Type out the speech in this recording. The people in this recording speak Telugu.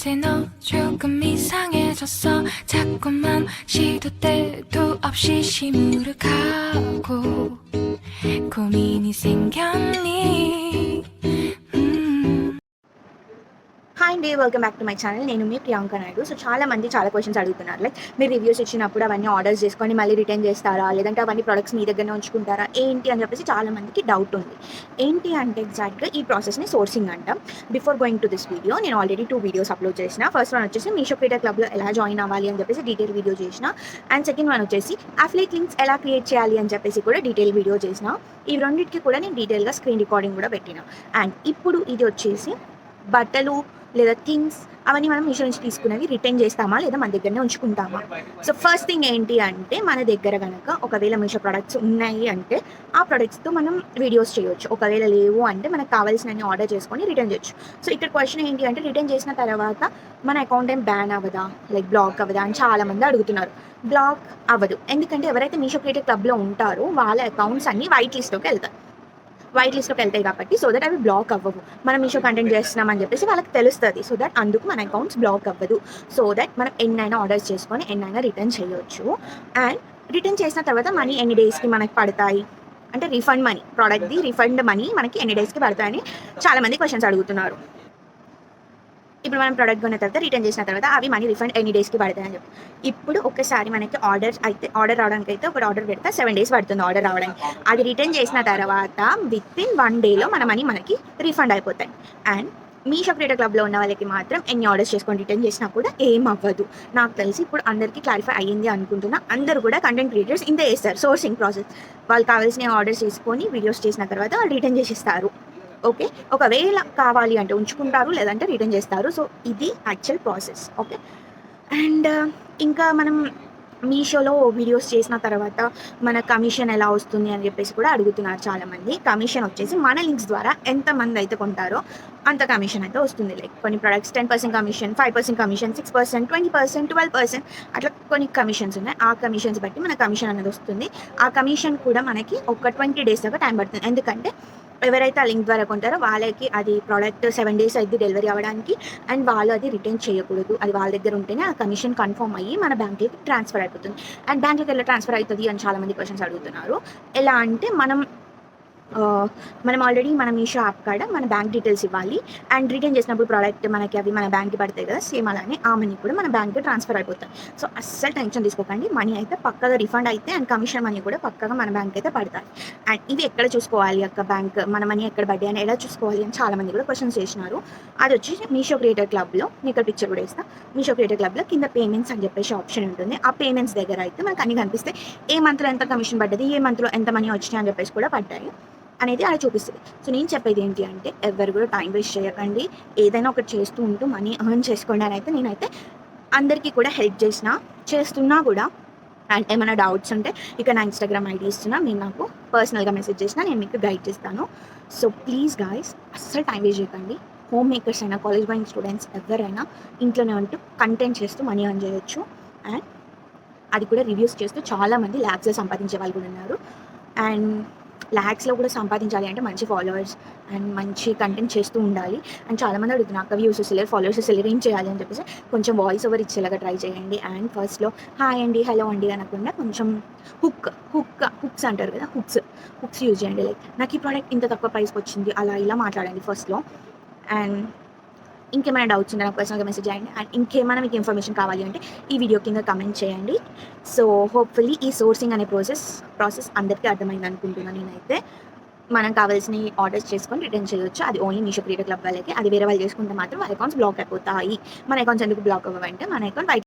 이제 너 조금 이상해졌어 자꾸만 시도 때도 없이 시무룩하고 고민이 생겼니 హాయ్ అండి, welcome back to my channel. నేను మీ ప్రియాంక నాయుడు. సో చాలా మంది చాలా క్వశ్చన్స్ అడుగుతున్నారు. లైక్ మీరు రివ్యూస్ ఇచ్చినప్పుడు అవన్నీ ఆర్డర్స్ చేసుకొని మళ్ళీ రిటర్న్ చేస్తారా, లేదంటే అవన్నీ ప్రొడక్ట్స్ మీ దగ్గరనే ఉంచుకుంటారా ఏంటి అని చెప్పేసి చాలా మందికి డౌట్ ఉంది. ఏంటి అంటే ఎగ్జాక్ట్గా ఈ ప్రాసెస్ని సోర్సింగ్ అంటాం. Before going to this video నేను ఆల్రెడీ 2 వీడియోస్ అప్లోడ్ చేసిన. ఫస్ట్ వన్ వచ్చేసి మీషో క్రియేటర్ క్లబ్లో ఎలా జాయిన్ అవ్వాలి అని చెప్పేసి డీటెయిల్ వీడియో చేసిన. అండ్ సెకండ్ వన్ వచ్చేసి అఫిలియేట్ లింక్స్ ఎలా క్రియేట్ చేయాలి అని చెప్పేసి కూడా డీటెయిల్ వీడియో చేసిన. ఈ రెండింటికి కూడా నేను డీటెయిల్గా స్క్రీన్ రికార్డింగ్ కూడా పెట్టిన. అండ్ ఇప్పుడు ఇది వచ్చేసి బట్టలు లేదా థింగ్స్ అవన్నీ మనం మీషో నుంచి తీసుకునేవి రిటర్న్ చేస్తామా లేదా మన దగ్గరనే ఉంచుకుంటామా. సో ఫస్ట్ థింగ్ ఏంటి అంటే మన దగ్గర కనుక ఒకవేళ మీషో ప్రొడక్ట్స్ ఉన్నాయి అంటే ఆ ప్రొడక్ట్స్తో మనం వీడియోస్ చేయొచ్చు. ఒకవేళ లేవు అంటే మనకు కావాల్సినవి ఆర్డర్ చేసుకొని రిటర్న్ చేయొచ్చు. సో ఇక్కడ క్వశ్చన్ ఏంటి అంటే రిటర్న్ చేసిన తర్వాత మన అకౌంట్ ఏం బ్యాన్ అవ్వదా, లైక్ బ్లాక్ అవ్వదా అని చాలామంది అడుగుతున్నారు. బ్లాక్ అవ్వదు, ఎందుకంటే ఎవరైతే మీషో క్రియేటర్ క్లబ్లో ఉంటారో వాళ్ళ అకౌంట్స్ అన్ని వైట్ లిస్ట్లోకి వెళ్తాయి కాబట్టి సో దట్ అవి బ్లాక్ అవ్వవు. మనం మీషో కంటెంట్ చేస్తున్నామని చెప్పేసి వాళ్ళకి తెలుస్తుంది. సో దట్ అందుకు మన అకౌంట్స్ బ్లాక్ అవ్వదు. సో దట్ మనం ఎన్నైనా ఆర్డర్స్ చేసుకొని ఎన్నైనా రిటర్న్ చేయొచ్చు. అండ్ రిటర్న్ చేసిన తర్వాత మనీ ఎన్ని డేస్కి మనకి పడతాయి అంటే రిఫండ్ మనీ, ప్రోడక్ట్ది రిఫండ్ మనీ మనకి ఎన్ని డేస్కి పడతాయని చాలామంది క్వశ్చన్స్ అడుగుతున్నారు. ఇప్పుడు మనం ప్రోడక్ట్ కొన్న తర్వాత రిటర్న్ చేసిన తర్వాత అవి మనీ రిఫండ్ ఎన్ని డేస్కి పడతాయని చెప్పి ఇప్పుడు ఒకసారి మనకి ఆర్డర్ రావడానికి అయితే ఒక ఆర్డర్ పెడితే 7 days పడుతుంది ఆర్డర్ రావడానికి. అది రిటర్న్ చేసిన తర్వాత విత్ ఇన్ 1 day మన మనీ మనకి రిఫండ్ అయిపోతాయి. అండ్ మీషో క్రియేటర్ క్లబ్లో ఉన్న వాళ్ళకి మాత్రం ఎన్ని ఆర్డర్స్ చేసుకొని రిటర్న్ చేసినా కూడా ఏం అవ్వదు. నాకు తెలిసి ఇప్పుడు అందరికీ క్లారిఫై అయ్యింది అనుకుంటున్నా. అందరూ కూడా కంటెంట్ క్రియేటర్స్ ఇంతే చేస్తారు. సోర్సింగ్ ప్రాసెస్ వాళ్ళు కావాల్సిన ఆర్డర్స్ చేసుకొని వీడియోస్ చేసిన తర్వాత వాళ్ళు రిటర్న్ చేసిస్తారు. ఓకే, ఒకవేళ కావాలి అంటే ఉంచుకుంటారు, లేదంటే రిటర్న్ చేస్తారు. సో ఇది యాక్చువల్ ప్రాసెస్. ఓకే, అండ్ ఇంకా మనం మీషోలో వీడియోస్ చేసిన తర్వాత మన కమిషన్ ఎలా వస్తుంది అని చెప్పేసి కూడా అడుగుతున్నారు చాలామంది. కమిషన్ వచ్చేసి మన లింక్స్ ద్వారా ఎంతమంది అయితే కొంటారో అంత కమిషన్ అయితే వస్తుంది. లైక్ కొన్ని ప్రొడక్ట్స్ 10% కమిషన్, 5% కమిషన్, 6%, 20%, 12% అట్లా కొన్ని కమిషన్స్ ఉన్నాయి. ఆ కమిషన్స్ బట్టి మన కమిషన్ అనేది వస్తుంది. ఆ కమిషన్ కూడా మనకి ఒక 20 days దాకా టైం పడుతుంది. ఎందుకంటే ఎవరైతే ఆ లింక్ ద్వారా కొంటారో వాళ్ళకి అది ప్రోడక్ట్ 7 days అయితే డెలివరీ అవ్వడానికి. అండ్ వాళ్ళు అది రిటర్న్ చేయకూడదు. అది వాళ్ళ దగ్గర ఉంటేనే ఆ కమిషన్ కన్ఫర్మ్ అయ్యి మన బ్యాంక్కి ట్రాన్స్ఫర్ అయిపోతుంది. అండ్ బ్యాంక్కి ఎలా ట్రాన్స్ఫర్ అవుతుంది అని చాలామంది క్వశ్చన్స్ అడుగుతున్నారు. ఎలా అంటే మనం ఆల్రెడీ మన మీషో యాప్ కాడ మన బ్యాంక్ డీటెయిల్స్ ఇవ్వాలి. అండ్ రిటర్న్ చేసినప్పుడు ప్రోడక్ట్ మనకి అవి మన బ్యాంక్కి పడతాయి కదా, సేమ్ అలానే ఆ మనీ కూడా మన బ్యాంక్కి ట్రాన్స్ఫర్ అయిపోతాయి. సో అస్సలు టెన్షన్ తీసుకోకండి. మనీ అయితే పక్కగా రిఫండ్ అయితే అండ్ కమిషన్ మనీ కూడా పక్కగా మన బ్యాంక్ అయితే పడతాయి. అండ్ ఇవి ఎక్కడ చూసుకోవాలి అక్క, బ్యాంక్ మన మనీ ఎక్కడ పడ్డాయి అని ఎలా చూసుకోవాలి అని చాలామంది కూడా క్వశ్చన్స్ చేసినారు. అది వచ్చి మీషో క్రియేటర్ క్లబ్లో మీకు ఇక్కడ పిక్చర్ కూడా ఇస్తాను. మీషో క్రియేటర్ క్లబ్లో కింద పేమెంట్స్ అని చెప్పేసి ఆప్షన్ ఉంటుంది. ఆ పేమెంట్స్ దగ్గర అయితే మనకు అన్ని కనిపిస్తాయి. ఏ మంత్లో ఎంత కమిషన్ పడ్డది, ఏ మంత్లో ఎంత మనీ వచ్చినాయి అని చెప్పేసి కూడా పడ్డాయి అనేది అలా చూపిస్తుంది. సో నేను చెప్పేది ఏంటి అంటే ఎవరు కూడా టైం వేస్ట్ చేయకండి. ఏదైనా ఒకటి చేస్తూ ఉంటూ మనీ ఎర్న్ చేసుకోండి అని అయితే నేనైతే అందరికీ కూడా హెల్ప్ చేస్తున్నా కూడా. అండ్ ఏమైనా డౌట్స్ ఉంటే ఇక నా ఇన్స్టాగ్రామ్ ఐడి ఇస్తున్నా, మీరు నాకు పర్సనల్గా మెసేజ్ చేసినా నేను మీకు గైడ్ చేస్తాను. సో ప్లీజ్ గాయ్స్ అస్సలు టైం వేస్ట్ చేయకండి. హోమ్ మేకర్స్ అయినా, కాలేజ్ గోయింగ్ స్టూడెంట్స్ ఎవరైనా ఇంట్లోనే ఉంటూ కంటెంట్ చేస్తూ మనీ ఎర్న్ చేయొచ్చు. అండ్ అది కూడా రివ్యూస్ చేస్తూ చాలామంది ల్యాక్స్లో సంపాదించే వాళ్ళు కూడా ఉన్నారు. అండ్ ల్యాక్స్లో కూడా సంపాదించాలి అంటే మంచి ఫాలోవర్స్ అండ్ మంచి కంటెంట్ చేస్తూ ఉండాలి. అండ్ చాలామంది అడుగుతున్నారు అక్క వ్యూస్ వస్తలేరు, ఫాలోవర్స్ వస్తలేరు, ఏం చేయాలి అని చెప్పేసి కొంచెం వాయిస్ ఓవర్ ఇచ్చేలాగా ట్రై చేయండి. అండ్ ఫస్ట్లో హాయ్ అండి, హలో అండి అనకుండా కొంచెం హుక్స్ అంటారు కదా, హుక్స్ యూజ్ చేయండి. లైక్ నాకు ఈ ప్రోడక్ట్ ఇంత తక్కువ ప్రైస్కి వచ్చింది అలా ఇలా మాట్లాడండి ఫస్ట్లో. అండ్ ఇంకేమైనా డౌట్స్ ఉంటే నాకు పర్సనల్గా మెసేజ్ చేయండి. అండ్ ఇంకేమైనా మీకు ఇన్ఫర్మేషన్ కావాలి అంటే ఈ వీడియో కింద కమెంట్ చేయండి. సో హోప్ఫుల్లీ ఈ సోర్సింగ్ అనే ప్రాసెస్ అందరికీ అర్థమైంది అనుకుంటున్నాను నేనైతే. మనం కావాల్సిన ఆర్డర్స్ చేసుకొని రిటర్న్ చేయొచ్చు. అది ఓన్లీ మీషో క్రియేటర్ క్లబ్ వాళ్ళకి. అది వేరే వాళ్ళు చేసుకుంటే మాత్రం వాళ్ళ అకౌంట్స్ బ్లాక్ అయిపోతాయి. మన అకౌంట్స్ ఎందుకు బ్లాక్ అవ్వంటే మన అకౌంట్